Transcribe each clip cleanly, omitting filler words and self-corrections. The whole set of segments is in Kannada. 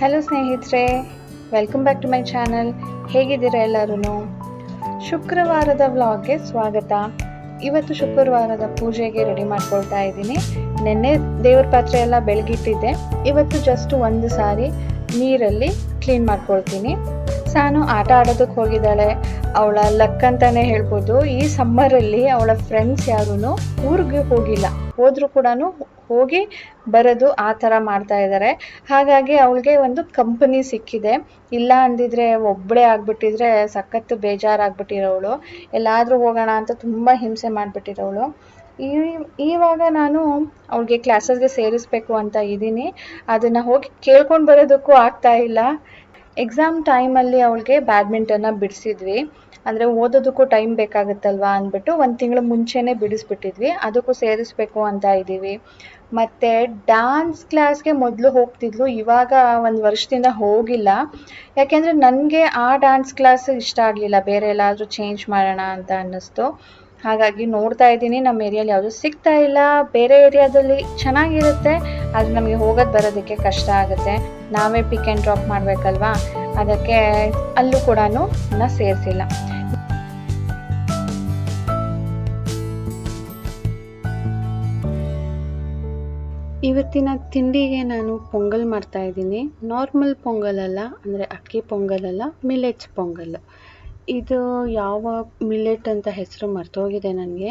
ಹಲೋ ಸ್ನೇಹಿತರೆ, welcome back to my channel. ಹೇಗಿದ್ದೀರಾ ಎಲ್ಲರೂ? ಶುಕ್ರವಾರದ ವ್ಲಾಗ್ಗೆ ಸ್ವಾಗತ. ಇವತ್ತು ಶುಕ್ರವಾರದ ಪೂಜೆಗೆ ರೆಡಿ ಮಾಡ್ಕೊಳ್ತಾ ಇದ್ದೀನಿ. ನೆನ್ನೆ ದೇವ್ರ ಪಾತ್ರೆ ಎಲ್ಲ ಬೆಳಗಿಟ್ಟಿದ್ದೆ. ಇವತ್ತು ಜಸ್ಟ್ ಒಂದು ಸಾರಿ ನೀರಲ್ಲಿ ಕ್ಲೀನ್ ಮಾಡ್ಕೊಳ್ತೀನಿ. ಸಾನು ಆಟ ಆಡೋದಕ್ಕೆ ಹೋಗಿದ್ದಾಳೆ. ಅವಳ ಲಕ್ ಅಂತಾನೆ ಹೇಳ್ಬೋದು. ಈ ಸಮ್ಮರಲ್ಲಿ ಅವಳ ಫ್ರೆಂಡ್ಸ್ ಯಾರೂ ಊರಿಗೆ ಹೋಗಿಲ್ಲ. ಹೋದ್ರೂ ಕೂಡ ಹೋಗಿ ಬರೋದು ಆ ಥರ ಮಾಡ್ತಾ ಇದ್ದಾರೆ. ಹಾಗಾಗಿ ಅವಳಿಗೆ ಒಂದು ಕಂಪನಿ ಸಿಕ್ಕಿದೆ. ಇಲ್ಲ ಅಂದಿದ್ರೆ ಒಬ್ಬಳೇ ಆಗ್ಬಿಟ್ಟಿದ್ರೆ ಸಖತ್ತು ಬೇಜಾರಾಗ್ಬಿಟ್ಟಿರೋವಳು. ಎಲ್ಲಾದರೂ ಹೋಗೋಣ ಅಂತ ತುಂಬ ಹಿಂಸೆ ಮಾಡಿಬಿಟ್ಟಿರೋವಳು. ಇವಾಗ ನಾನು ಅವಳಿಗೆ ಕ್ಲಾಸಸ್ಗೆ ಸೇರಿಸ್ಬೇಕು ಅಂತ ಇದ್ದೀನಿ. ಅದನ್ನು ಹೋಗಿ ಕೇಳ್ಕೊಂಡು ಬರೋದಕ್ಕೂ ಆಗ್ತಾ ಇಲ್ಲ. ಎಕ್ಸಾಮ್ ಟೈಮಲ್ಲಿ ಅವಳಿಗೆ ಬ್ಯಾಡ್ಮಿಂಟನ್ನ ಬಿಡಿಸಿದ್ವಿ. ಅಂದರೆ ಓದೋದಕ್ಕೂ ಟೈಮ್ ಬೇಕಾಗುತ್ತಲ್ವಾ ಅಂದ್ಬಿಟ್ಟು 1 ತಿಂಗಳು ಮುಂಚೆನೇ ಬಿಡಿಸ್ಬಿಟ್ಟಿದ್ವಿ. ಅದಕ್ಕೂ ಸೇರಿಸ್ಬೇಕು ಅಂತ ಇದ್ದೀವಿ. ಮತ್ತು ಡ್ಯಾನ್ಸ್ ಕ್ಲಾಸ್ಗೆ ಮೊದಲು ಹೋಗ್ತಿದ್ಲು. ಇವಾಗ 1 ವರ್ಷದಿಂದ ಹೋಗಿಲ್ಲ. ಯಾಕೆಂದರೆ ನನಗೆ ಆ ಡ್ಯಾನ್ಸ್ ಕ್ಲಾಸ್ ಇಷ್ಟ ಆಗಲಿಲ್ಲ. ಬೇರೆ ಎಲ್ಲಾದರೂ ಚೇಂಜ್ ಮಾಡೋಣ ಅಂತ ಅನ್ನಿಸ್ತು. ಹಾಗಾಗಿ ನೋಡ್ತಾ ಇದ್ದೀನಿ. ನಮ್ಮ ಏರಿಯಲ್ಲಿ ಯಾವುದೂ ಸಿಗ್ತಾ ಇಲ್ಲ. ಬೇರೆ ಏರಿಯಾದಲ್ಲಿ ಚೆನ್ನಾಗಿರುತ್ತೆ, ಆದರೆ ನಮಗೆ ಹೋಗೋದು ಬರೋದಕ್ಕೆ ಕಷ್ಟ ಆಗುತ್ತೆ. ನಾವೇ ಪಿಕ್ ಆ್ಯಂಡ್ ಡ್ರಾಪ್ ಮಾಡಬೇಕಲ್ವಾ, ಅದಕ್ಕೆ ಅಲ್ಲೂ ಕೂಡ ಸೇರಿಸಿಲ್ಲ. ಇವತ್ತಿನ ತಿಂಡಿಗೆ ನಾನು ಪೊಂಗಲ್ ಮಾಡ್ತಾ ಇದ್ದೀನಿ. ನಾರ್ಮಲ್ ಪೊಂಗಲ್ ಅಲ್ಲ, ಅಂದರೆ ಅಕ್ಕಿ ಪೊಂಗಲ್ ಅಲ್ಲ, ಮಿಲೆಟ್ಸ್ ಪೊಂಗಲ್. ಇದು ಯಾವ ಮಿಲೆಟ್ ಅಂತ ಹೆಸರು ಮರ್ತೋಗಿದೆ ನನಗೆ.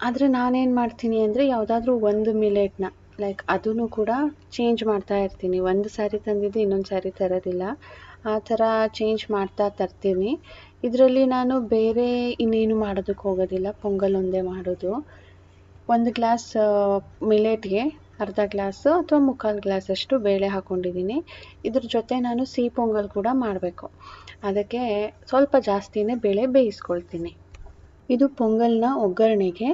ಆದರೆ ನಾನೇನು ಮಾಡ್ತೀನಿ ಅಂದರೆ ಯಾವುದಾದ್ರೂ ಒಂದು ಮಿಲೆಟ್ನ ಅದನ್ನು ಕೂಡ ಚೇಂಜ್ ಮಾಡ್ತಾ ಇರ್ತೀನಿ. ಒಂದು ಸಾರಿ ತಂದಿದ್ದು ಇನ್ನೊಂದು ಸಾರಿ ತರೋದಿಲ್ಲ. ಆ ಥರ ಚೇಂಜ್ ಮಾಡ್ತಾ ತರ್ತೀನಿ. ಇದರಲ್ಲಿ ನಾನು ಬೇರೆ ಇನ್ನೇನು ಮಾಡೋದಕ್ಕೆ ಹೋಗೋದಿಲ್ಲ. ಪೊಂಗಲ್ ಒಂದೇ ಮಾಡೋದು. 1 ಗ್ಲಾಸ್ ಮಿಲೆಟ್ಗೆ ಅರ್ಧ ಗ್ಲಾಸು ಅಥವಾ 3/4 ಗ್ಲಾಸಷ್ಟು ಬೇಳೆ ಹಾಕ್ಕೊಂಡಿದ್ದೀನಿ. ಇದ್ರ ಜೊತೆ ನಾನು ಸಿಹಿ ಪೊಂಗಲ್ ಕೂಡ ಮಾಡಬೇಕು. ಅದಕ್ಕೆ ಸ್ವಲ್ಪ ಜಾಸ್ತಿನೇ ಬೇಳೆ ಬೇಯಿಸ್ಕೊಳ್ತೀನಿ. ಇದು ಪೊಂಗಲ್ನ ಒಗ್ಗರಣೆಗೆ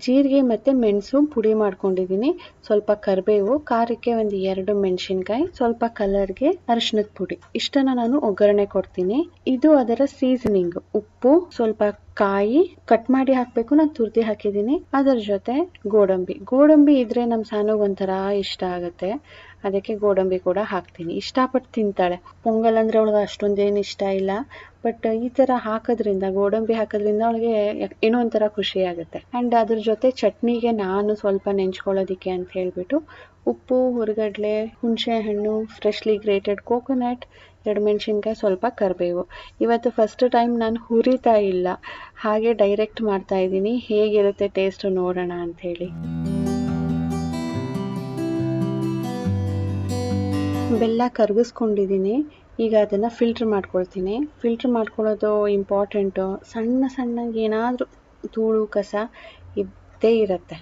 ಜೀರಿಗೆ ಮತ್ತು ಮೆಣಸು ಪುಡಿ ಮಾಡ್ಕೊಂಡಿದ್ದೀನಿ. ಸ್ವಲ್ಪ ಕರಿಬೇವು, ಖಾರಕ್ಕೆ ಒಂದು 2 ಮೆಣಸಿನ್ಕಾಯಿ, ಸ್ವಲ್ಪ ಕಲರ್ಗೆ ಅರಿಶಿಣದ ಪುಡಿ. ಇಷ್ಟನ್ನು ನಾನು ಒಗ್ಗರಣೆ ಕೊಡ್ತೀನಿ. ಇದು ಅದರ ಸೀಸನಿಂಗ್. ಉಪ್ಪು, ಸ್ವಲ್ಪ ಕಾಯಿ ಕಟ್ ಮಾಡಿ ಹಾಕಬೇಕು. ನಾನು ತುರ್ದಿ ಹಾಕಿದ್ದೀನಿ. ಅದರ ಜೊತೆ ಗೋಡಂಬಿ ಇದ್ರೆ ನಮ್ಮ ಸಾನುಗ್ ಒಂಥರ ಇಷ್ಟ ಆಗುತ್ತೆ. ಅದಕ್ಕೆ ಗೋಡಂಬಿ ಕೂಡ ಹಾಕ್ತೀನಿ. ಇಷ್ಟಪಟ್ಟು ತಿಂತಾಳೆ. ಪೊಂಗಲ್ ಅಂದರೆ ಅವಳಿಗೆ ಅಷ್ಟೊಂದೇನು ಇಷ್ಟ ಇಲ್ಲ. ಬಟ್ ಈ ಥರ ಹಾಕೋದ್ರಿಂದ, ಗೋಡಂಬಿ ಹಾಕೋದ್ರಿಂದ ಅವಳಿಗೆ ಏನೋ ಒಂಥರ ಖುಷಿ ಆಗುತ್ತೆ. ಆ್ಯಂಡ್ ಅದ್ರ ಜೊತೆ ಚಟ್ನಿಗೆ ನಾನು ಸ್ವಲ್ಪ ನೆಂಚ್ಕೊಳ್ಳೋದಕ್ಕೆ ಅಂತ ಹೇಳಿಬಿಟ್ಟು ಉಪ್ಪು, ಹುರಿಗಡಲೆ, ಹುಣಸೆ ಹಣ್ಣು, ಫ್ರೆಶ್ಲಿ ಗ್ರೇಟೆಡ್ ಕೋಕೋನಟ್, 2 ಮೆಣಸಿನ್ಕಾಯಿ, ಸ್ವಲ್ಪ ಕರಿಬೇವು. ಇವತ್ತು ಫಸ್ಟ್ ಟೈಮ್ ನಾನು ಹುರಿತಾ ಇಲ್ಲ, ಹಾಗೆ ಡೈರೆಕ್ಟ್ ಮಾಡ್ತಾ ಇದ್ದೀನಿ. ಹೇಗಿರುತ್ತೆ ಟೇಸ್ಟ್ ನೋಡೋಣ ಅಂಥೇಳಿ. ಬೆಲ್ಲ ಕರಗಿಸ್ಕೊಂಡಿದ್ದೀನಿ. ಈಗ ಅದನ್ನು ಫಿಲ್ಟ್ರ್ ಮಾಡ್ಕೊಳ್ತೀನಿ. ಫಿಲ್ಟ್ರ್ ಮಾಡ್ಕೊಳ್ಳೋದು ಇಂಪಾರ್ಟೆಂಟು. ಸಣ್ಣ ಏನಾದರೂ ಧೂಳು ಕಸ ಇದ್ದೇ ಇರುತ್ತೆ.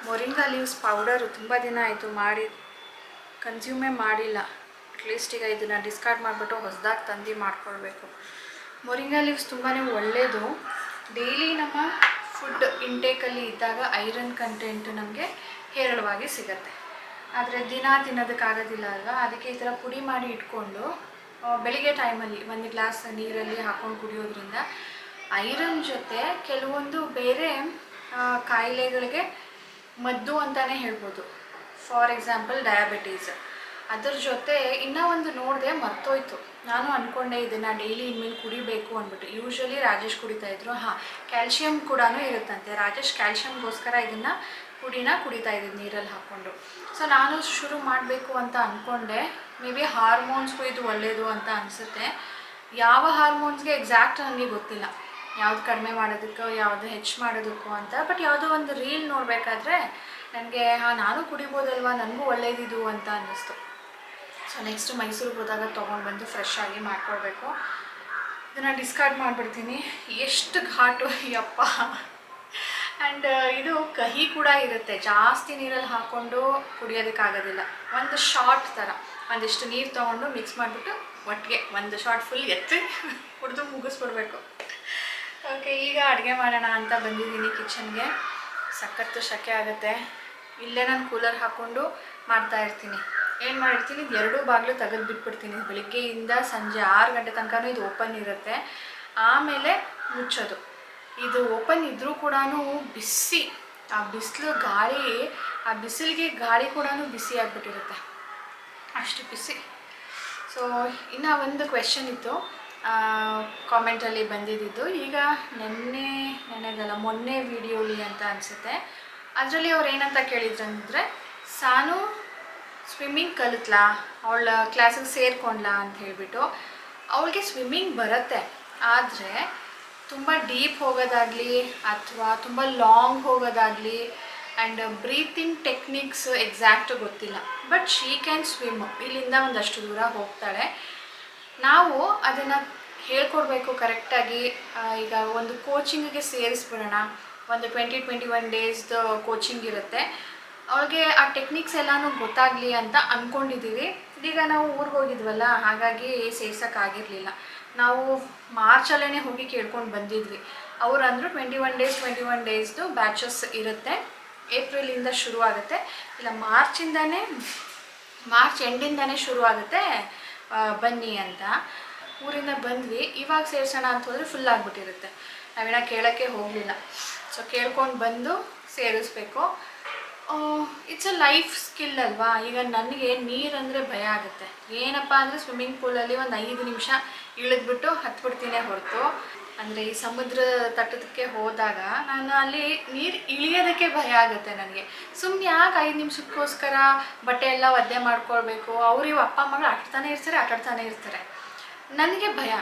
ಮೊರಿಂಗಾ ಲೀವ್ಸ್ ಪೌಡರು ತುಂಬ ದಿನ ಆಯಿತು ಮಾಡಿ ಕನ್ಸ್ಯೂಮೇ ಮಾಡಿಲ್ಲ. ಅಟ್ಲೀಸ್ಟ್ ಈಗ ಇದನ್ನು ಡಿಸ್ಕಾರ್ಡ್ ಮಾಡಿಬಿಟ್ಟು ಹೊಸದಾಗಿ ತಂದು ಮಾಡ್ಕೊಳ್ಬೇಕು. ಮೊರಿಂಗಾ ಲೀವ್ಸ್ ತುಂಬಾ ಒಳ್ಳೆಯದು. ಡೈಲಿ ನಮ್ಮ ಫುಡ್ ಇಂಟೇಕಲ್ಲಿ ಇದ್ದಾಗ ಐರನ್ ಕಂಟೆಂಟ್ ನಮಗೆ ಹೇರಳವಾಗಿ ಸಿಗುತ್ತೆ. ಆದರೆ ದಿನ ತಿನ್ನೋದಕ್ಕಾಗೋದಿಲ್ಲ ಅಲ್ವಾ, ಅದಕ್ಕೆ ಈ ಥರ ಪುಡಿ ಮಾಡಿ ಇಟ್ಕೊಂಡು ಬೆಳಿಗ್ಗೆ ಟೈಮಲ್ಲಿ 1 ಗ್ಲಾಸ್ ನೀರಲ್ಲಿ ಹಾಕ್ಕೊಂಡು ಕುಡಿಯೋದ್ರಿಂದ ಐರನ್ ಜೊತೆ ಕೆಲವೊಂದು ಬೇರೆ ಕಾಯಿಲೆಗಳಿಗೆ ಮದ್ದು ಅಂತಲೇ ಹೇಳ್ಬೋದು. For example diabetes. ಅದ್ರ ಜೊತೆ ಇನ್ನೂ ಒಂದು ನೋಡಿದೆ, ಮರ್ತೋಯ್ತು. ನಾನು ಅಂದ್ಕೊಂಡೆ ಇದನ್ನು ಡೈಲಿ ಇನ್ಮೇಲೆ ಕುಡಿಬೇಕು ಅಂದ್ಬಿಟ್ಟು. ಯೂಶ್ವಲಿ ರಾಜೇಶ್ ಕುಡಿತಾಯಿದ್ರು. ಕ್ಯಾಲ್ಶಿಯಂ ಕೂಡ ಇರುತ್ತಂತೆ. ರಾಜೇಶ್ ಕ್ಯಾಲ್ಶಿಯಮ್ಗೋಸ್ಕರ ಇದನ್ನು ಕುಡಿತಾ ಇದ್ದೀನಿ ನೀರಲ್ಲಿ ಹಾಕ್ಕೊಂಡು. ಸೊ ನಾನು ಶುರು ಮಾಡಬೇಕು ಅಂತ ಅಂದ್ಕೊಂಡೆ. ಮೇ ಬಿ ಹಾರ್ಮೋನ್ಸ್ಗೂ ಇದು ಒಳ್ಳೆಯದು ಅಂತ ಅನಿಸುತ್ತೆ. ಯಾವ ಹಾರ್ಮೋನ್ಸ್ಗೆ ಎಕ್ಸಾಕ್ಟ್ ನನಗೆ ಗೊತ್ತಿಲ್ಲ, ಯಾವುದು ಕಡಿಮೆ ಮಾಡೋದಕ್ಕೋ ಯಾವುದು ಹೆಚ್ಚು ಮಾಡೋದಕ್ಕೋ ಅಂತ. ಬಟ್ ಯಾವುದೋ ಒಂದು ರೀಲ್ ನೋಡಬೇಕಾದ್ರೆ ನನಗೆ ನಾನು ಕುಡಿಬೋದಲ್ವ, ನನಗೂ ಒಳ್ಳೇದಿದು ಅಂತ ಅನ್ನಿಸ್ತು. ಸೊ ನೆಕ್ಸ್ಟ್ ಮೈಸೂರಿಗೆ ಹೋದಾಗ ತೊಗೊಂಡು ಬಂದು ಫ್ರೆಶ್ ಆಗಿ ಮಾಡ್ಕೊಳ್ಬೇಕು. ಇದನ್ನು ಡಿಸ್ಕಾರ್ಡ್ ಮಾಡಿಬಿಡ್ತೀನಿ. ಎಷ್ಟು ಘಾಟು ಯಪ್ಪ. ಆ್ಯಂಡ್ ಇದು ಕಹಿ ಕೂಡ ಇರುತ್ತೆ, ಜಾಸ್ತಿ ನೀರಲ್ಲಿ ಹಾಕ್ಕೊಂಡು ಕುಡಿಯೋದಕ್ಕಾಗೋದಿಲ್ಲ. ಒಂದು ಶಾರ್ಟ್ ಥರ ಒಂದಿಷ್ಟು ನೀರು ತೊಗೊಂಡು ಮಿಕ್ಸ್ ಮಾಡಿಬಿಟ್ಟು ಒಟ್ಟಿಗೆ ಒಂದು ಶಾರ್ಟ್ ಫುಲ್ ಎತ್ತಿ ಕುಡಿದು ಮುಗಿಸ್ಬಿಡ್ಬೇಕು. ಓಕೆ, ಈಗ ಅಡುಗೆ ಮಾಡೋಣ ಅಂತ ಬಂದಿದ್ದೀನಿ ಕಿಚನ್ಗೆ. ಸಖತ್ತು ಶಕೆ ಆಗುತ್ತೆ. ಇಲ್ಲೇ ನಾನು ಕೂಲರ್ ಹಾಕ್ಕೊಂಡು ಮಾಡ್ತಾಯಿರ್ತೀನಿ. ಏನು ಮಾಡಿರ್ತೀನಿ, ಇದು ಎರಡೂ ಬಾಗಿಲು ತೆಗೆದು ಬಿಟ್ಬಿಡ್ತೀನಿ. ಬೆಳಿಗ್ಗೆಯಿಂದ ಸಂಜೆ 6 ಗಂಟೆ ತನಕ ಇದು ಓಪನ್ ಇರುತ್ತೆ. ಆಮೇಲೆ ಮುಚ್ಚೋದು. ಇದು ಓಪನ್ ಇದ್ದರೂ ಕೂಡ ಬಿಸಿ, ಆ ಬಿಸಿಲು ಗಾಳಿ, ಆ ಬಿಸಿಲಿಗೆ ಗಾಳಿ ಕೂಡ ಬಿಸಿ ಆಗಿಬಿಟ್ಟಿರುತ್ತೆ, ಅಷ್ಟು ಬಿಸಿ. ಸೊ ಇನ್ನು ಒಂದು ಕ್ವೆಶನ್ ಇತ್ತು ಕಾಮೆಂಟಲ್ಲಿ ಬಂದಿದ್ದು. ಈಗ ನೆನ್ನೆದಲ್ಲ ಮೊನ್ನೆ ವಿಡಿಯೋಲಿ ಅಂತ ಅನಿಸುತ್ತೆ, ಅದರಲ್ಲಿ ಅವ್ರು ಏನಂತ ಕೇಳಿದ್ರು ಅಂದರೆ, ಸಾನು ಸ್ವಿಮ್ಮಿಂಗ್ ಕಲಿತ್ಲಾ, ಅವಳ ಕ್ಲಾಸಿಗೆ ಸೇರ್ಕೊಂಡ್ಲಾ ಅಂತ ಹೇಳಿಬಿಟ್ಟು. ಅವಳಿಗೆ ಸ್ವಿಮ್ಮಿಂಗ್ ಬರುತ್ತೆ, ಆದರೆ ತುಂಬ ಡೀಪ್ ಹೋಗೋದಾಗಲಿ ಅಥವಾ ತುಂಬ ಲಾಂಗ್ ಹೋಗೋದಾಗಲಿ ಆ್ಯಂಡ್ ಬ್ರೀತಿಂಗ್ ಟೆಕ್ನಿಕ್ಸ್ ಎಕ್ಸಾಕ್ಟ್ ಗೊತ್ತಿಲ್ಲ. But she can swim. ಇಲ್ಲಿಂದ ಒಂದಷ್ಟು ದೂರ ಹೋಗ್ತಾಳೆ. ನಾವು ಅದನ್ನು ಹೇಳ್ಕೊಡ್ಬೇಕು ಕರೆಕ್ಟಾಗಿ. ಈಗ ಒಂದು ಕೋಚಿಂಗಿಗೆ ಸೇರಿಸ್ಬಿಡೋಣ. ಒಂದು 20-21 ಡೇಸ್ದು ಕೋಚಿಂಗ್ ಇರುತ್ತೆ. ಅವಳಿಗೆ ಆ ಟೆಕ್ನಿಕ್ಸ್ ಎಲ್ಲನೂ ಗೊತ್ತಾಗಲಿ ಅಂತ ಅಂದ್ಕೊಂಡಿದ್ದೀವಿ. ಇದೀಗ ನಾವು ಊರಿಗೆ ಹೋಗಿದ್ವಲ್ಲ, ಹಾಗಾಗಿ ಸೇರ್ಸೋಕ್ಕಾಗಿರಲಿಲ್ಲ. ನಾವು ಮಾರ್ಚಲ್ಲೇ ಹೋಗಿ ಕೇಳ್ಕೊಂಡು ಬಂದಿದ್ವಿ. ಅವ್ರು ಅಂದರು 21 ಡೇಸ್ದು ಬ್ಯಾಚಸ್ ಇರುತ್ತೆ, ಏಪ್ರಿಲಿಂದ ಶುರು ಆಗುತ್ತೆ, ಇಲ್ಲ ಮಾರ್ಚ್ ಎಂಡಿಂದನೇ ಶುರು ಆಗುತ್ತೆ, ಬನ್ನಿ ಅಂತ. ಊರಿಂದ ಬಂದ್ವಿ. ಇವಾಗ ಸೇರಿಸೋಣ ಅಂತ ಹೋದರೆ ಫುಲ್ ಆಗಿಬಿಟ್ಟಿರುತ್ತೆ. ನಾವೇನೋ ಕೇಳೋಕ್ಕೆ ಹೋಗಲಿಲ್ಲ. ಸೊ ಕೇಳ್ಕೊಂಡು ಬಂದು ಸೇರಿಸ್ಬೇಕು. ಇಟ್ಸ್ ಅ ಲೈಫ್ ಸ್ಕಿಲ್ ಅಲ್ವಾ. ಈಗ ನನಗೆ ನೀರಂದರೆ ಭಯ ಆಗುತ್ತೆ. ಏನಪ್ಪ ಅಂದರೆ ಸ್ವಿಮ್ಮಿಂಗ್ ಪೂಲಲ್ಲಿ ಒಂದು 5 ನಿಮಿಷ ಇಳಿದ್ಬಿಟ್ಟು ಹತ್ಬಿಡ್ತೀನಿ ಹೊರತು, ಅಂದರೆ ಈ ಸಮುದ್ರ ತಟ್ಟದಕ್ಕೆ ಹೋದಾಗ ನಾನು ಅಲ್ಲಿ ನೀರು ಇಳಿಯೋದಕ್ಕೆ ಭಯ ಆಗುತ್ತೆ ನನಗೆ. ಸುಮ್ಮನೆ ಯಾಕೆ 5 ನಿಮಿಷಕ್ಕೋಸ್ಕರ ಬಟ್ಟೆ ಎಲ್ಲ ಒದ್ದೆ ಮಾಡ್ಕೊಳ್ಬೇಕು. ಅವ್ರು ಇವು ಅಪ್ಪ ಮಗಳು ಆಟಾಡ್ತಾನೆ ಇರ್ತಾರೆ, ನನಗೆ ಭಯ.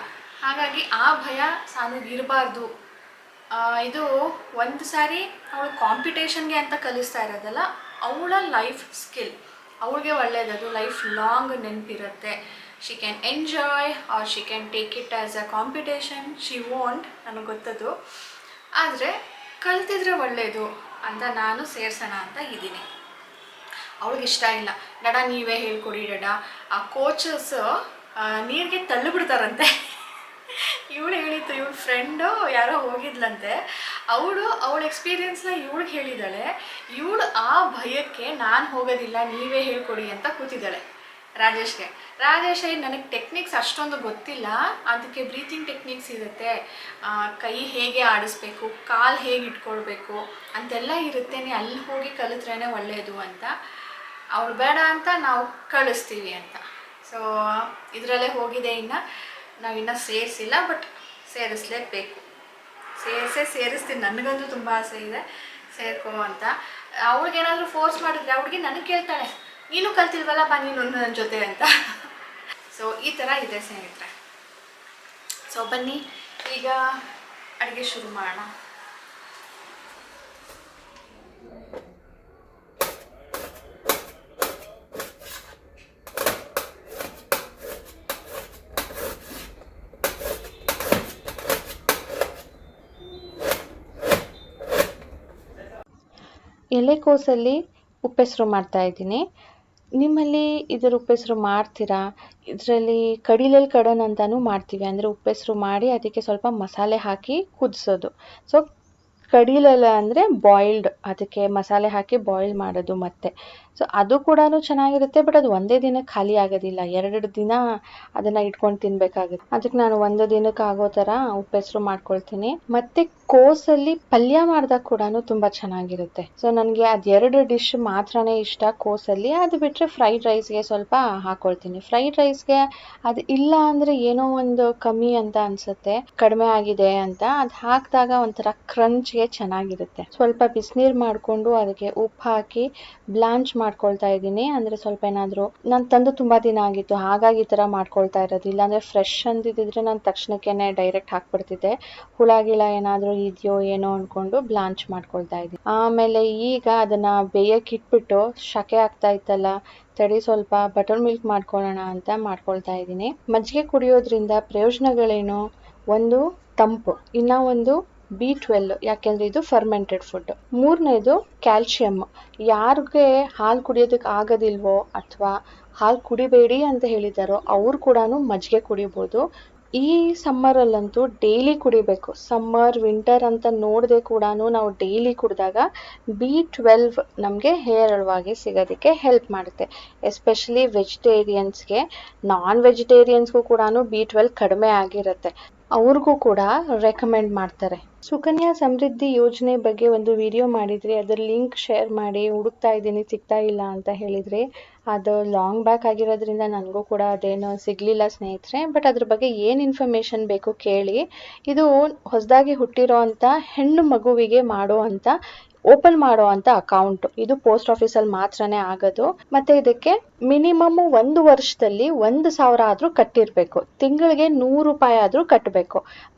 ಹಾಗಾಗಿ ಆ ಭಯ ಸಾನಿಗೆ ಇರಬಾರ್ದು. ಇದು ಒಂದು ಸಾರಿ ಅವಳು ಕಾಂಪಿಟೇಷನ್ಗೆ ಅಂತ ಕಲಿಸ್ತಾ ಇರೋದಲ್ಲ, ಅವಳ ಲೈಫ್ ಸ್ಕಿಲ್, ಅವಳಿಗೆ ಒಳ್ಳೆಯದದು. ಲೈಫ್ ಲಾಂಗ್ ನೆನಪಿರುತ್ತೆ. She can enjoy or she can take it as a competition. She want, ನನಗೆ ಗೊತ್ತದು. ಆದರೆ ಕಲ್ತಿದ್ರೆ ಒಳ್ಳೆಯದು ಅಂತ ನಾನು ಸೇರ್ಸೋಣ ಅಂತ ಇದ್ದೀನಿ. ಅವಳಿಗಿಷ್ಟ ಇಲ್ಲ. ಡಾಡಾ ನೀವೇ ಹೇಳ್ಕೊಡಿ ಡಾಡಾ. ಆ ಕೋಚಸ್ ನೀರಿಗೆ ತಳ್ಳಿಬಿಡ್ತಾರಂತೆ. ಇವಳು ಹೇಳಿತ್ತು, ಇವಳ ಫ್ರೆಂಡು ಯಾರೋ ಹೋಗಿದ್ಲಂತೆ, ಅವಳ ಎಕ್ಸ್ಪೀರಿಯನ್ಸ್ನ ಇವಳಿಗೆ ಹೇಳಿದ್ದಾಳೆ. ಇವಳು ಆ ಭಯಕ್ಕೆ ನಾನು ಹೋಗೋದಿಲ್ಲ, ನೀವೇ ಹೇಳ್ಕೊಡಿ ಅಂತ ಕೂತಿದ್ದಾಳೆ ರಾಜೇಶ್ಗೆ. ನನಗೆ ಟೆಕ್ನಿಕ್ಸ್ ಅಷ್ಟೊಂದು ಗೊತ್ತಿಲ್ಲ, ಅದಕ್ಕೆ ಬ್ರೀತಿಂಗ್ ಟೆಕ್ನಿಕ್ಸ್ ಇರುತ್ತೆ, ಕೈ ಹೇಗೆ ಆಡಿಸ್ಬೇಕು, ಕಾಲು ಹೇಗೆ ಇಟ್ಕೊಳ್ಬೇಕು ಅಂತೆಲ್ಲ ಇರುತ್ತೆ, ನೀ ಅಲ್ಲಿ ಹೋಗಿ ಕಲಿತ್ರೇನೆ ಒಳ್ಳೆಯದು ಅಂತ. ಅವಳು ಬೇಡ ಅಂತ ನಾವು ಕಳಿಸ್ತೀವಿ ಅಂತ. ಸೊ ಇದರಲ್ಲೇ ಹೋಗಿದೆ. ನಾವಿನ್ನೂ ಸೇರಿಸಿಲ್ಲ, ಬಟ್ ಸೇರಿಸಲೇಬೇಕು. ಸೇರಿಸ್ತೀನಿ. ನನಗಂತೂ ತುಂಬ ಆಸೆ ಇದೆ ಸೇರ್ಕೋ ಅಂತ. ಅವಳಿಗೇನಾದರೂ ಫೋರ್ಸ್ ಮಾಡಿದ್ರೆ ಅವಳಿಗೆ ನನಗೆ ಕೇಳ್ತಾಳೆ, ನೀನು ಕಲ್ತಿಲ್ವಲ್ಲ ಬಾ ನೀನು ನನ್ನ ಜೊತೆ ಅಂತ. ಸೊ ಈ ಥರ ಇದೆ ಸ್ನೇಹಿತರೆ. ಸೊ ಬನ್ನಿ ಈಗ ಅಡುಗೆ ಶುರು ಮಾಡೋಣ. ಎಲೆಕೋಸಲ್ಲಿ ಉಪ್ಪೆಸರು ಮಾಡ್ತಾಯಿದ್ದೀನಿ. ನಿಮ್ಮಲ್ಲಿ ಇದರ ಉಪ್ಪೆಸರು ಮಾಡ್ತೀರಾ? ಇದರಲ್ಲಿ ಕಡಿಲೆಲ್ ಕಡನ್ ಅಂತಲೂ ಮಾಡ್ತೀವಿ. ಅಂದರೆ ಉಪ್ಪೆಸರು ಮಾಡಿ ಅದಕ್ಕೆ ಸ್ವಲ್ಪ ಮಸಾಲೆ ಹಾಕಿ ಕುದಿಸೋದು. ಸೊ ಕಡಿಲೆಲ್ಲ ಅಂದರೆ ಬಾಯ್ಲ್ಡ್, ಅದಕ್ಕೆ ಮಸಾಲೆ ಹಾಕಿ ಬಾಯ್ಲ್ ಮಾಡೋದು ಮತ್ತೆ. ಸೊ ಅದು ಕೂಡ ಚೆನ್ನಾಗಿರುತ್ತೆ. ಬಟ್ ಅದು ಒಂದೇ ದಿನಕ್ಕೆ ಖಾಲಿ ಆಗೋದಿಲ್ಲ, 2 ದಿನ ಅದನ್ನು ಇಟ್ಕೊಂಡು ತಿನ್ನಬೇಕಾಗುತ್ತೆ. ಅದಕ್ಕೆ ನಾನು ಒಂದು ದಿನಕ್ಕೆ ಆಗೋ ಥರ ಉಪ್ಪೆಸರು ಮಾಡ್ಕೊಳ್ತೀನಿ. ಮತ್ತು ಕೋಸಲ್ಲಿ ಪಲ್ಯ ಮಾಡಿದಾಗ ಕೂಡ ತುಂಬ ಚೆನ್ನಾಗಿರುತ್ತೆ. ಸೊ ನನಗೆ ಅದು 2 ಡಿಶ್ ಮಾತ್ರನೇ ಇಷ್ಟ ಕೋಸಲ್ಲಿ. ಅದು ಬಿಟ್ಟರೆ ಫ್ರೈಡ್ ರೈಸ್ಗೆ ಸ್ವಲ್ಪ ಹಾಕ್ಕೊಳ್ತೀನಿ. ಫ್ರೈಡ್ ರೈಸ್ಗೆ ಅದು ಇಲ್ಲ ಅಂದರೆ ಏನೋ ಒಂದು ಕಮ್ಮಿ ಅಂತ ಅನಿಸುತ್ತೆ, ಕಡಿಮೆ ಆಗಿದೆ ಅಂತ. ಅದು ಹಾಕಿದಾಗ ಒಂಥರ ಕ್ರಂಚ್ಗೆ ಚೆನ್ನಾಗಿರುತ್ತೆ. ಸ್ವಲ್ಪ ಬಿಸಿನೀರು ಮಾಡಿಕೊಂಡು ಅದಕ್ಕೆ ಉಪ್ಪು ಹಾಕಿ ಬ್ಲಾಂಚ್ ಮಾಡ್ಕೊಳ್ತಾ ಇದ್ದೀನಿ. ಅಂದರೆ ಸ್ವಲ್ಪ ಏನಾದರೂ, ನಾನು ತಂದು ತುಂಬ ದಿನ ಆಗಿತ್ತು, ಹಾಗಾಗಿ ಈ ಥರ ಮಾಡ್ಕೊಳ್ತಾ ಇರೋದು. ಇಲ್ಲಾಂದರೆ ಫ್ರೆಶ್ ಅಂದಿದ್ದರೆ ನಾನು ತಕ್ಷಣಕ್ಕೆ ಡೈರೆಕ್ಟ್ ಹಾಕ್ಬಿಡ್ತಿದ್ದೆ. ಹುಳ ಗಿಳ ಏನಾದರೂ ಇದೆಯೋ ಏನೋ ಅಂದ್ಕೊಂಡು ಬ್ಲಾಂಚ್ ಮಾಡ್ಕೊಳ್ತಾ ಇದ್ದೀನಿ. ಆಮೇಲೆ ಈಗ ಅದನ್ನು ಬೇಯಕ್ಕೆ ಇಟ್ಬಿಟ್ಟು, ಶಕೆ ಆಗ್ತಾ ಇತ್ತಲ್ಲ, ತಡಿ ಸ್ವಲ್ಪ ಬಟರ್ ಮಿಲ್ಕ್ ಮಾಡ್ಕೊಳ್ಳೋಣ ಅಂತ ಮಾಡ್ಕೊಳ್ತಾ ಇದ್ದೀನಿ. ಮಜ್ಜಿಗೆ ಕುಡಿಯೋದ್ರಿಂದ ಪ್ರಯೋಜನಗಳೇನು? ಒಂದು ತಂಪು, ಇನ್ನ ಒಂದು B12 ಯಾಕೆಂದ್ರೆ ಇದು ಫರ್ಮೆಂಟೆಡ್ ಫುಡ್. ಮೂರನೇದು ಕ್ಯಾಲ್ಶಿಯಂ. ಯಾರಿಗೆ ಹಾಲು ಕುಡಿಯೋದಕ್ಕೆ ಆಗೋದಿಲ್ವೋ ಅಥವಾ ಹಾಲು ಕುಡಿಬೇಡಿ ಅಂತ ಹೇಳಿದಾರೋ ಅವ್ರು ಕೂಡ ಮಜ್ಜಿಗೆ ಕುಡಿಬೋದು. ಈ ಸಮ್ಮರಲ್ಲಂತೂ ಡೈಲಿ ಕುಡಿಬೇಕು. ಸಮ್ಮರ್ ವಿಂಟರ್ ಅಂತ ನೋಡದೆ ಕೂಡ ನಾವು ಡೈಲಿ ಕುಡಿದಾಗ B12 ನಮಗೆ ಹೇರಳವಾಗಿ ಸಿಗೋದಕ್ಕೆ ಹೆಲ್ಪ್ ಮಾಡುತ್ತೆ. ಎಸ್ಪೆಷಲಿ ವೆಜಿಟೇರಿಯನ್ಸ್ಗೆ. ನಾನ್ ವೆಜಿಟೇರಿಯನ್ಸ್ಗೂ ಕೂಡ B12 ಕಡಿಮೆ ಆಗಿರುತ್ತೆ, ಅವ್ರಿಗೂ ಕೂಡ ರೆಕಮೆಂಡ್ ಮಾಡ್ತಾರೆ. ಸುಕನ್ಯಾ ಸಮೃದ್ಧಿ ಯೋಜನೆ ಬಗ್ಗೆ ಒಂದು ವಿಡಿಯೋ ಮಾಡಿದ್ರಿ, ಅದರ ಲಿಂಕ್ ಶೇರ್ ಮಾಡಿ. ಹುಡುಕ್ತಾ ಇದ್ದೀನಿ, ಸಿಗ್ತಾ ಇಲ್ಲ ಅಂತ ಹೇಳಿದ್ರಿ. ಅದು ಲಾಂಗ್ ಬ್ಯಾಕ್ ಆಗಿರೋದ್ರಿಂದ ನನಗೂ ಕೂಡ ಅದೇನು ಸಿಗಲಿಲ್ಲ ಸ್ನೇಹಿತರೆ. ಬಟ್ ಅದ್ರ ಬಗ್ಗೆ ಏನು ಇನ್ಫಾರ್ಮೇಷನ್ ಬೇಕು ಕೇಳಿ. ಇದು ಹೊಸದಾಗಿ ಹುಟ್ಟಿರೋ ಅಂಥ ಹೆಣ್ಣು ಮಗುವಿಗೆ ಮಾಡೋ ಅಂತ ಓಪನ್ ಮಾಡೋ ಅಂತ ಅಕೌಂಟ್. ಇದು ಪೋಸ್ಟ್ ಆಫೀಸಲ್ಲಿ ಮಾತ್ರನೇ ಆಗೋದು. ಮತ್ತೆ ಇದಕ್ಕೆ ಮಿನಿಮಮ್ 1 ವರ್ಷದಲ್ಲಿ 1,000 ಆದ್ರೂ ಕಟ್ಟಿರ್ಬೇಕು. ತಿಂಗಳಿಗೆ 100 ರೂಪಾಯಿ ಆದ್ರೂ ಕಟ್ಟಬೇಕು.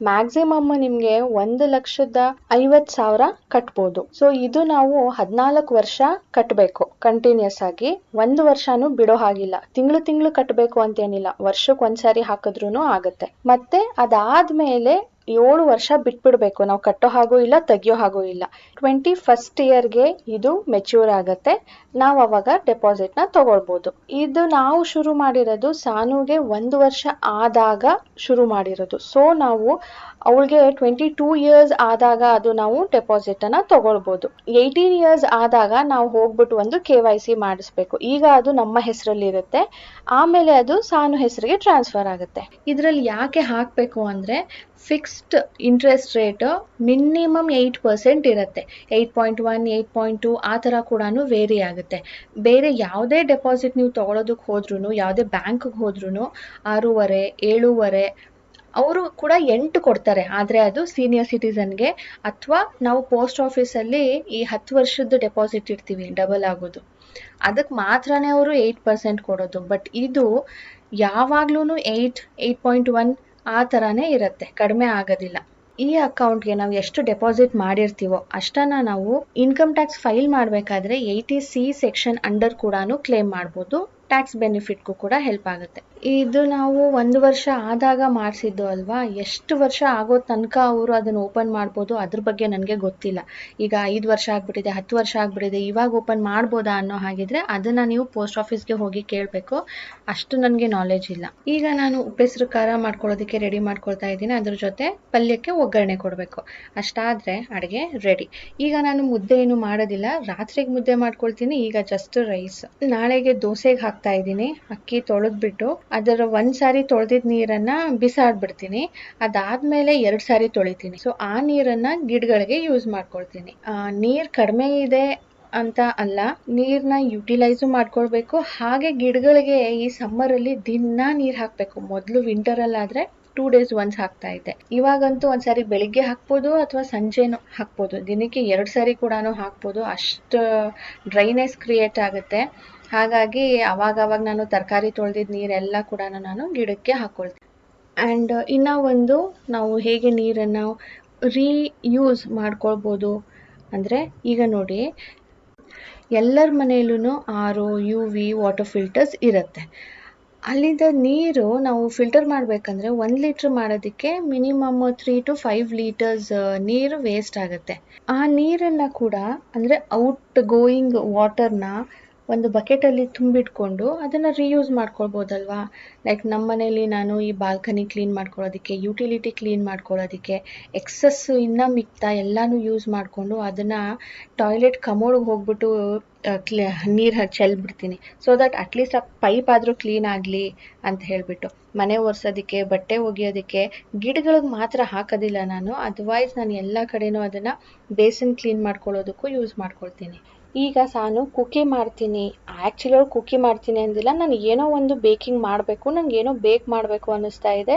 ಮ್ಯಾಕ್ಸಿಮಮ್ ನಿಮ್ಗೆ 1,50,000 ಕಟ್ಬೋದು. ಸೊ ಇದು ನಾವು 14 ವರ್ಷ ಕಟ್ಟಬೇಕು ಕಂಟಿನ್ಯೂಸ್ ಆಗಿ. 1 ವರ್ಷನೂ ಬಿಡೋ ಹಾಗಿಲ್ಲ. ತಿಂಗಳು ಕಟ್ಟಬೇಕು ಅಂತೇನಿಲ್ಲ, ವರ್ಷಕ್ಕೆ ಒಂದ್ಸಾರಿ ಹಾಕಿದ್ರೂ ಆಗುತ್ತೆ. ಮತ್ತೆ ಅದಾದ್ಮೇಲೆ 7 ವರ್ಷ ಬಿಟ್ಬಿಡ್ಬೇಕು. ನಾವು ಕಟ್ಟೋ ಹಾಗೂ ಇಲ್ಲ, ತೆಗಿಯೋ ಹಾಗೂ ಇಲ್ಲ. 21st ಇಯರ್ಗೆ ಇದು ಮೆಚ್ಯೂರ್ ಆಗುತ್ತೆ. ನಾವು ಅವಾಗ ಡೆಪಾಸಿಟ್ನ ತಗೊಳ್ಬೋದು. ಇದು ನಾವು ಶುರು ಮಾಡಿರೋದು ಸಾನುಗೆ 1 ವರ್ಷ ಆದಾಗ ಶುರು ಮಾಡಿರೋದು. ಸೊ ನಾವು ಅವಳಿಗೆ 22 ಇಯರ್ಸ್ ಆದಾಗ ಅದು ನಾವು ಡೆಪಾಸಿಟ್ ಅನ್ನ ತಗೊಳ್ಬೋದು. 18 ಇಯರ್ಸ್ ಆದಾಗ ನಾವು ಹೋಗ್ಬಿಟ್ಟು ಒಂದು KYC ಮಾಡಿಸ್ಬೇಕು. ಈಗ ಅದು ನಮ್ಮ ಹೆಸರಲ್ಲಿರುತ್ತೆ, ಆಮೇಲೆ ಅದು ಸಾನು ಹೆಸರಿಗೆ ಟ್ರಾನ್ಸ್ಫರ್ ಆಗುತ್ತೆ. ಇದರಲ್ಲಿ ಯಾಕೆ ಹಾಕಬೇಕು ಅಂದರೆ ಫಿಕ್ಸ್ಡ್ ಇಂಟ್ರೆಸ್ಟ್ ರೇಟ್ ಮಿನಿಮಮ್ 8% ಇರುತ್ತೆ. 8.1, 8.2 ಆ ಥರ ಕೂಡ ವೇರಿ ಆಗುತ್ತೆ. ಬೇರೆ ಯಾವುದೇ ಡೆಪಾಸಿಟ್ ನೀವು ತೊಗೊಳೋದಕ್ಕೆ ಹೋದ್ರೂ, ಯಾವುದೇ ಬ್ಯಾಂಕ್ಗೆ ಹೋದ್ರೂ 6.5, 7.5 ಅವರು ಕೂಡ 8 ಕೊಡ್ತಾರೆ. ಆದರೆ ಅದು ಸೀನಿಯರ್ ಸಿಟಿಸನ್ಗೆ. ಅಥವಾ ನಾವು ಪೋಸ್ಟ್ ಆಫೀಸಲ್ಲಿ ಈ 10 ವರ್ಷದ ಡೆಪಾಸಿಟ್ ಇಡ್ತೀವಿ, ಡಬಲ್ ಆಗೋದು, ಅದಕ್ಕೆ ಮಾತ್ರನೇ ಅವರು 8% ಕೊಡೋದು. ಬಟ್ ಇದು ಯಾವಾಗ್ಲೂ 8, 8.1 ಆ ಥರನೇ ಇರುತ್ತೆ, ಕಡಿಮೆ ಆಗೋದಿಲ್ಲ. ಈ ಅಕೌಂಟ್ಗೆ ನಾವು ಎಷ್ಟು ಡೆಪಾಸಿಟ್ ಮಾಡಿರ್ತೀವೋ ಅಷ್ಟನ್ನ ನಾವು ಇನ್ಕಮ್ ಟ್ಯಾಕ್ಸ್ ಫೈಲ್ ಮಾಡಬೇಕಾದ್ರೆ 80C ಸೆಕ್ಷನ್ ಅಂಡರ್ ಕೂಡ ಕ್ಲೇಮ್ ಮಾಡ್ಬೋದು. ಟ್ಯಾಕ್ಸ್ ಬೆನಿಫಿಟ್ಗೂ ಕೂಡ ಹೆಲ್ಪ್ ಆಗುತ್ತೆ. ಇದು ನಾವು 1 ವರ್ಷ ಆದಾಗ ಮಾಡಿಸಿದ್ದು ಅಲ್ವಾ, ಎಷ್ಟು ವರ್ಷ ಆಗೋ ತನಕ ಅವರು ಅದನ್ನು ಓಪನ್ ಮಾಡ್ಬೋದು ಅದ್ರ ಬಗ್ಗೆ ನನಗೆ ಗೊತ್ತಿಲ್ಲ. ಈಗ 5 ವರ್ಷ ಆಗ್ಬಿಟ್ಟಿದೆ, 10 ವರ್ಷ ಆಗ್ಬಿಟ್ಟಿದೆ, ಇವಾಗ ಓಪನ್ ಮಾಡ್ಬೋದಾ ಅನ್ನೋ ಹಾಗಿದ್ರೆ ಅದನ್ನು ನೀವು ಪೋಸ್ಟ್ ಆಫೀಸ್ಗೆ ಹೋಗಿ ಕೇಳಬೇಕು. ಅಷ್ಟು ನನಗೆ ನಾಲೆಜ್ ಇಲ್ಲ. ಈಗ ನಾನು ಉಪ್ಪೆಸರು ಖಾರ ಮಾಡ್ಕೊಳ್ಳೋದಕ್ಕೆ ರೆಡಿ ಮಾಡ್ಕೊಳ್ತಾ ಇದ್ದೀನಿ. ಅದ್ರ ಜೊತೆ ಪಲ್ಯಕ್ಕೆ ಒಗ್ಗರಣೆ ಕೊಡಬೇಕು. ಅಷ್ಟಾದರೆ ಅಡುಗೆ ರೆಡಿ. ಈಗ ನಾನು ಮುದ್ದೆ ಏನು ಮಾಡೋದಿಲ್ಲ, ರಾತ್ರಿಗೆ ಮುದ್ದೆ ಮಾಡ್ಕೊಳ್ತೀನಿ. ಈಗ ಜಸ್ಟ್ ರೈಸ್. ನಾಳೆಗೆ ದೋಸೆಗೆ ಹಾಕ್ತಾ ಇದ್ದೀನಿ. ಅಕ್ಕಿ ತೊಳೆದ್ಬಿಟ್ಟು ಅದರ 1 ಸಾರಿ ತೊಳೆದಿದ್ದ ನೀರನ್ನ ಬಿಸಾಡ್ಬಿಡ್ತೀನಿ. ಅದಾದ್ಮೇಲೆ 2 ಸಾರಿ ತೊಳಿತೀನಿ. ಸೊ ಆ ನೀರನ್ನ ಗಿಡಗಳಿಗೆ ಯೂಸ್ ಮಾಡ್ಕೊಳ್ತೀನಿ. ನೀರ್ ಕಡಿಮೆ ಇದೆ ಅಂತ ಅಲ್ಲ, ನೀರ್ನ ಯುಟಿಲೈಸು ಮಾಡ್ಕೊಳ್ಬೇಕು. ಹಾಗೆ ಗಿಡಗಳಿಗೆ ಈ ಸಮ್ಮರಲ್ಲಿ ದಿನ ನೀರ್ ಹಾಕ್ಬೇಕು. ಮೊದಲು ವಿಂಟರಲ್ಲಾದ್ರೆ 2 days once ಹಾಕ್ತಾ ಇದ್ದೆ. ಇವಾಗಂತೂ ಒಂದ್ಸಾರಿ ಬೆಳಿಗ್ಗೆ ಹಾಕ್ಬೋದು ಅಥವಾ ಸಂಜೆನೂ ಹಾಕ್ಬೋದು. ದಿನಕ್ಕೆ 2 ಸಾರಿ ಕೂಡ ಹಾಕ್ಬೋದು. ಅಷ್ಟು ಡ್ರೈನೆಸ್ ಕ್ರಿಯೇಟ್ ಆಗುತ್ತೆ. ಹಾಗಾಗಿ ಅವಾಗ ನಾನು ತರಕಾರಿ ತೊಳೆದಿದ್ದ ನೀರೆಲ್ಲ ಕೂಡ ನಾನು ಗಿಡಕ್ಕೆ ಹಾಕ್ಕೊಳ್ತೀನಿ. ಆ್ಯಂಡ್ ಇನ್ನೂ ಒಂದು, ನಾವು ಹೇಗೆ ನೀರನ್ನು ರೀಯೂಸ್ ಮಾಡ್ಕೊಳ್ಬೋದು ಅಂದರೆ, ಈಗ ನೋಡಿ ಎಲ್ಲರ ಮನೆಯಲ್ಲೂ RO, UV ವಾಟರ್ ಫಿಲ್ಟರ್ಸ್ ಇರುತ್ತೆ. ಅಲ್ಲಿಂದ ನೀರು ನಾವು ಫಿಲ್ಟರ್ ಮಾಡಬೇಕಂದ್ರೆ 1 ಲೀಟ್ರ್ ಮಾಡೋದಕ್ಕೆ ಮಿನಿಮಮ್ 3 to 5 ಲೀಟರ್ಸ್ ನೀರು ವೇಸ್ಟ್ ಆಗುತ್ತೆ. ಆ ನೀರನ್ನು ಕೂಡ ಅಂದರೆ ಔಟ್ ಗೋಯಿಂಗ್ ವಾಟರ್ನ ಒಂದು ಬಕೆಟಲ್ಲಿ ತುಂಬಿಟ್ಕೊಂಡು ಅದನ್ನು ರೀಯೂಸ್ ಮಾಡ್ಕೊಳ್ಬೋದಲ್ವಾ. ಲೈಕ್ ನಮ್ಮ ಮನೇಲಿ ನಾನು ಈ ಬಾಲ್ಕನಿ ಕ್ಲೀನ್ ಮಾಡ್ಕೊಳ್ಳೋದಕ್ಕೆ, ಯುಟಿಲಿಟಿ ಕ್ಲೀನ್ ಮಾಡ್ಕೊಳ್ಳೋದಕ್ಕೆ, ಎಕ್ಸಸ್ ಇನ್ನೂ ಮಿಕ್ತಾ ಎಲ್ಲನೂ ಯೂಸ್ ಮಾಡಿಕೊಂಡು ಅದನ್ನು ಟಾಯ್ಲೆಟ್ ಕಮೋಡ್ಗೆ ಹೋಗ್ಬಿಟ್ಟು ನೀರು ಚೆಲ್ಬಿಡ್ತೀನಿ. ಸೊ ದಟ್ ಅಟ್ಲೀಸ್ಟ್ ಆ ಪೈಪ್ ಆದರೂ ಕ್ಲೀನ್ ಆಗಲಿ ಅಂತ ಹೇಳಿಬಿಟ್ಟು. ಮನೆ ಒರೆಸೋದಕ್ಕೆ, ಬಟ್ಟೆ ಒಗೆಯೋದಕ್ಕೆ, ಗಿಡಗಳಿಗೆ ಮಾತ್ರ ಹಾಕೋದಿಲ್ಲ ನಾನು. ಅದರ್ವೈಸ್ ನಾನು ಎಲ್ಲ ಕಡೆನೂ ಅದನ್ನು ಬೇಸಿನ್ ಕ್ಲೀನ್ ಮಾಡ್ಕೊಳ್ಳೋದಕ್ಕೂ ಯೂಸ್ ಮಾಡ್ಕೊಳ್ತೀನಿ. ಈಗ ನಾನು ಕುಕ್ಕಿ ಮಾಡ್ತೀನಿ. ಆ್ಯಕ್ಚುಲಿ ಅವ್ರು ಕುಕ್ಕಿ ಮಾಡ್ತೀನಿ ಅಂದಿಲ್ಲ, ನಾನು ಏನೋ ಒಂದು ಬೇಕಿಂಗ್ ಮಾಡಬೇಕು, ನನಗೇನೋ ಬೇಕ್ ಮಾಡಬೇಕು ಅನ್ನಿಸ್ತಾ ಇದೆ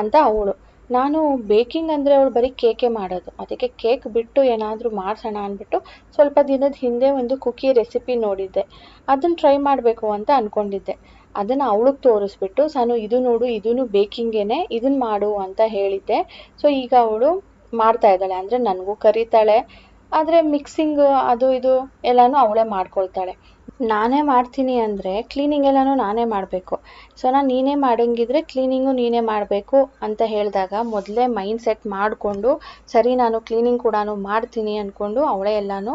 ಅಂತ ಅವಳು. ನಾನು ಬೇಕಿಂಗ್ ಅಂದರೆ ಅವಳು ಬರೀ ಕೇಕೆ ಮಾಡೋದು. ಅದಕ್ಕೆ ಕೇಕ್ ಬಿಟ್ಟು ಏನಾದರೂ ಮಾಡಿಸೋಣ ಅಂದ್ಬಿಟ್ಟು ಸ್ವಲ್ಪ ದಿನದ ಹಿಂದೆ ಒಂದು ಕುಕ್ಕಿ ರೆಸಿಪಿ ನೋಡಿದ್ದೆ. ಅದನ್ನು ಟ್ರೈ ಮಾಡಬೇಕು ಅಂತ ಅಂದ್ಕೊಂಡಿದ್ದೆ. ಅದನ್ನು ಅವಳಿಗೆ ತೋರಿಸ್ಬಿಟ್ಟು ನಾನು ಇದು ನೋಡು, ಇದೂ ಬೇಕಿಂಗೇನೆ, ಇದನ್ನು ಮಾಡು ಅಂತ ಹೇಳಿದ್ದೆ. ಸೊ ಈಗ ಅವಳು ಮಾಡ್ತಾ ಇದ್ದಾಳೆ. ಅಂದರೆ ನನಗೂ ಕರೀತಾಳೆ, ಆದರೆ ಮಿಕ್ಸಿಂಗ್ ಅದು ಇದು ಎಲ್ಲನೂ ಅವಳೇ ಮಾಡ್ಕೊಳ್ತಾಳೆ. ನಾನೇ ಮಾಡ್ತೀನಿ ಅಂದರೆ ಕ್ಲೀನಿಂಗ್ ಎಲ್ಲನೂ ನಾನೇ ಮಾಡಬೇಕು. ಸೊ ನಾನು ನೀನೇ ಮಾಡಂಗಿದ್ರೆ ಕ್ಲೀನಿಂಗು ನೀನೇ ಮಾಡಬೇಕು ಅಂತ ಹೇಳಿದಾಗ ಮೊದಲೇ ಮೈಂಡ್ ಸೆಟ್ ಮಾಡಿಕೊಂಡು ಸರಿ ನಾನು ಕ್ಲೀನಿಂಗ್ ಕೂಡ ಮಾಡ್ತೀನಿ ಅಂದ್ಕೊಂಡು ಅವಳೇ ಎಲ್ಲನೂ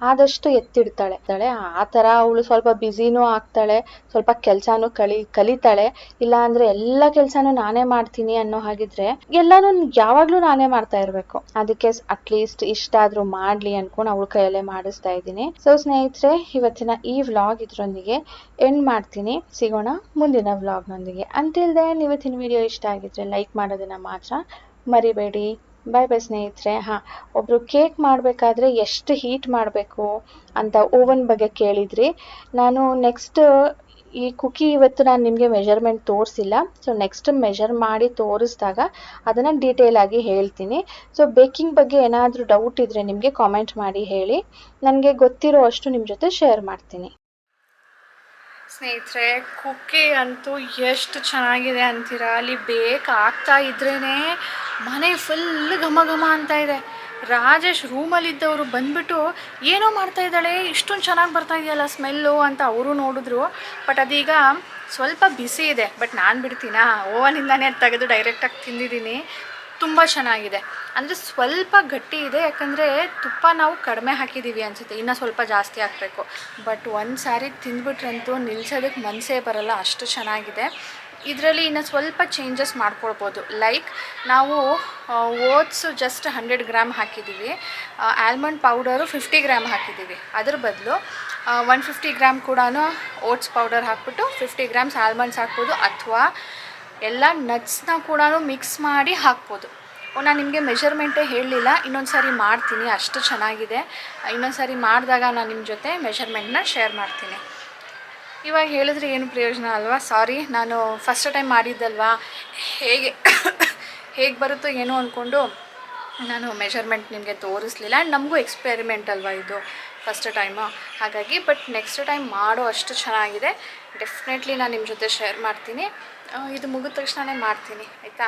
ಆದಷ್ಟು ಎತ್ತಿಡ್ತಾಳೆ. ಆ ಥರ ಅವಳು ಸ್ವಲ್ಪ ಬ್ಯುಸಿನೂ ಆಗ್ತಾಳೆ, ಸ್ವಲ್ಪ ಕೆಲಸನೂ ಕಲಿತಾಳೆ. ಇಲ್ಲ ಅಂದರೆ ಎಲ್ಲ ಕೆಲಸನೂ ನಾನೇ ಮಾಡ್ತೀನಿ ಅನ್ನೋ ಹಾಗಿದ್ರೆ ಎಲ್ಲನೂ ಯಾವಾಗಲೂ ನಾನೇ ಮಾಡ್ತಾ ಇರಬೇಕು. ಅದಕ್ಕೆ ಅಟ್ಲೀಸ್ಟ್ ಇಷ್ಟಾದರೂ ಮಾಡಲಿ ಅಂದ್ಕೊಂಡು ಅವಳ ಕೈಯಲ್ಲೇ ಮಾಡಿಸ್ತಾ ಇದ್ದೀನಿ. ಸೊ ಸ್ನೇಹಿತರೆ, ಇವತ್ತಿನ ಈ ವ್ಲಾಗ್ ಇದರೊಂದಿಗೆ ಎಂಡ್ ಮಾಡ್ತೀನಿ. ಸಿಗೋಣ ಮುಂದಿನ ವ್ಲಾಗ್ನೊಂದಿಗೆ. ಅಂಟಿಲ್ ದೆನ್ ಇವತ್ತಿನ ವಿಡಿಯೋ ಇಷ್ಟ ಆಗಿದ್ರೆ ಲೈಕ್ ಮಾಡೋದನ್ನ ಮಾತ್ರ ಮರಿಬೇಡಿ. ಬಾಯ್ ಬಾಯ್ ಸ್ನೇಹಿತರೆ. ಒಬ್ಬರು ಕೇಕ್ ಮಾಡಬೇಕಾದ್ರೆ ಎಷ್ಟು ಹೀಟ್ ಮಾಡಬೇಕು ಅಂತ ಓವನ್ ಬಗ್ಗೆ ಕೇಳಿದ್ರಿ. ನಾನು ನೆಕ್ಸ್ಟ್ ಈ ಕುಕಿ ಇವತ್ತು ನಾನು ನಿಮಗೆ ಮೆಜರ್ಮೆಂಟ್ ತೋರಿಸಿಲ್ಲ. ಸೊ ನೆಕ್ಸ್ಟ್ ಮೆಜರ್ ಮಾಡಿ ತೋರಿಸಿದಾಗ ಅದನ್ನು ಡೀಟೇಲ್ ಆಗಿ ಹೇಳ್ತೀನಿ. ಸೊ ಬೇಕಿಂಗ್ ಬಗ್ಗೆ ಏನಾದರೂ ಡೌಟ್ ಇದ್ದರೆ ನಿಮಗೆ ಕಾಮೆಂಟ್ ಮಾಡಿ ಹೇಳಿ, ನನಗೆ ಗೊತ್ತಿರೋ ಅಷ್ಟು ನಿಮ್ಮ ಜೊತೆ ಶೇರ್ ಮಾಡ್ತೀನಿ. ಸ್ನೇಹಿತರೆ, ಕುಕ್ಕಿ ಅಂತೂ ಎಷ್ಟು ಚೆನ್ನಾಗಿದೆ ಅಂತೀರಾ. ಅಲ್ಲಿ ಬೇಕಾಗ್ತಾ ಇದ್ರೇ ಮನೆ ಫುಲ್ ಘಮ ಘಮ ಅಂತ ಇದೆ. ರಾಜೇಶ್ ರೂಮಲ್ಲಿದ್ದವರು ಬಂದ್ಬಿಟ್ಟು ಏನೋ ಮಾಡ್ತಾ ಇದ್ದಾಳೆ, ಇಷ್ಟೊಂದು ಚೆನ್ನಾಗಿ ಬರ್ತಾ ಇದೆಯಲ್ಲ ಸ್ಮೆಲ್ಲು ಅಂತ ಅವರು ನೋಡಿದ್ರು. ಬಟ್ ಅದೀಗ ಸ್ವಲ್ಪ ಬಿಸಿ ಇದೆ. ಬಟ್ ನಾನು ಬಿಡ್ತೀನಾ, ಓವನಿಂದಾನೇ ತೆಗೆದು ಡೈರೆಕ್ಟಾಗಿ ತಿಂದಿದ್ದೀನಿ. ತುಂಬ ಚೆನ್ನಾಗಿದೆ. ಅಂದರೆ ಸ್ವಲ್ಪ ಗಟ್ಟಿ ಇದೆ, ಯಾಕಂದರೆ ತುಪ್ಪ ನಾವು ಕಡಿಮೆ ಹಾಕಿದ್ದೀವಿ ಅನಿಸುತ್ತೆ, ಇನ್ನೂ ಸ್ವಲ್ಪ ಜಾಸ್ತಿ ಹಾಕಬೇಕು. ಬಟ್ ಒಂದು ಸಾರಿ ತಿಂದ್ಬಿಟ್ರಂತೂ ನಿಲ್ಸೋದಕ್ಕೆ ಮನಸ್ಸೇ ಬರೋಲ್ಲ, ಅಷ್ಟು ಚೆನ್ನಾಗಿದೆ. ಇದರಲ್ಲಿ ಇನ್ನು ಸ್ವಲ್ಪ ಚೇಂಜಸ್ ಮಾಡ್ಕೊಳ್ಬೋದು. ಲೈಕ್ ನಾವು ಓಟ್ಸು ಜಸ್ಟ್ 100 ಗ್ರಾಮ್ ಹಾಕಿದ್ದೀವಿ, ಆಲ್ಮಂಡ್ ಪೌಡರು 50 ಗ್ರಾಮ್ ಹಾಕಿದ್ದೀವಿ. ಅದ್ರ ಬದಲು 150 ಗ್ರಾಮ್ ಕೂಡ ಓಟ್ಸ್ ಪೌಡರ್ ಹಾಕ್ಬಿಟ್ಟು 50 ಗ್ರಾಮ್ಸ್ ಆಲ್ಮಂಡ್ಸ್ ಹಾಕ್ಬೋದು, ಅಥವಾ ಎಲ್ಲ ನಟ್ಸ್ನ ಕೂಡ ಮಿಕ್ಸ್ ಮಾಡಿ ಹಾಕ್ಬೋದು. ನಾನು ನಿಮಗೆ ಮೆಷರ್ಮೆಂಟೇ ಹೇಳಲಿಲ್ಲ, ಇನ್ನೊಂದು ಸಾರಿ ಮಾಡ್ತೀನಿ. ಅಷ್ಟು ಚೆನ್ನಾಗಿದೆ. ಇನ್ನೊಂದು ಸಾರಿ ಮಾಡಿದಾಗ ನಾನು ನಿಮ್ಮ ಜೊತೆ ಮೆಷರ್ಮೆಂಟ್ನ ಶೇರ್ ಮಾಡ್ತೀನಿ. ಇವಾಗ ಹೇಳಿದ್ರೆ ಏನು ಪ್ರಯೋಜನ ಅಲ್ವಾ. ಸಾರಿ, ನಾನು ಫಸ್ಟ್ ಟೈಮ್ ಮಾಡಿದ್ದಲ್ವಾ, ಹೇಗೆ ಬರುತ್ತೋ ಏನೋ ಅಂದ್ಕೊಂಡು ನಾನು ಮೆಷರ್ಮೆಂಟ್ ನಿಮಗೆ ತೋರಿಸ್ಲಿಲ್ಲ. ಆ್ಯಂಡ್ ನಮಗೂ ಎಕ್ಸ್ಪೆರಿಮೆಂಟ್ ಅಲ್ವಾ ಇದು, ಫಸ್ಟ್ ಟೈಮು, ಹಾಗಾಗಿ. ಬಟ್ ನೆಕ್ಸ್ಟ್ ಟೈಮ್ ಮಾಡೋ ಅಷ್ಟು ಚೆನ್ನಾಗಿದೆ. ಡೆಫಿನೆಟ್ಲಿ ನಾನು ನಿಮ್ಮ ಜೊತೆ ಶೇರ್ ಮಾಡ್ತೀನಿ. ಇದು ಮುಗಿದ ತಕ್ಷಣವೇ ಮಾಡ್ತೀನಿ, ಆಯಿತಾ.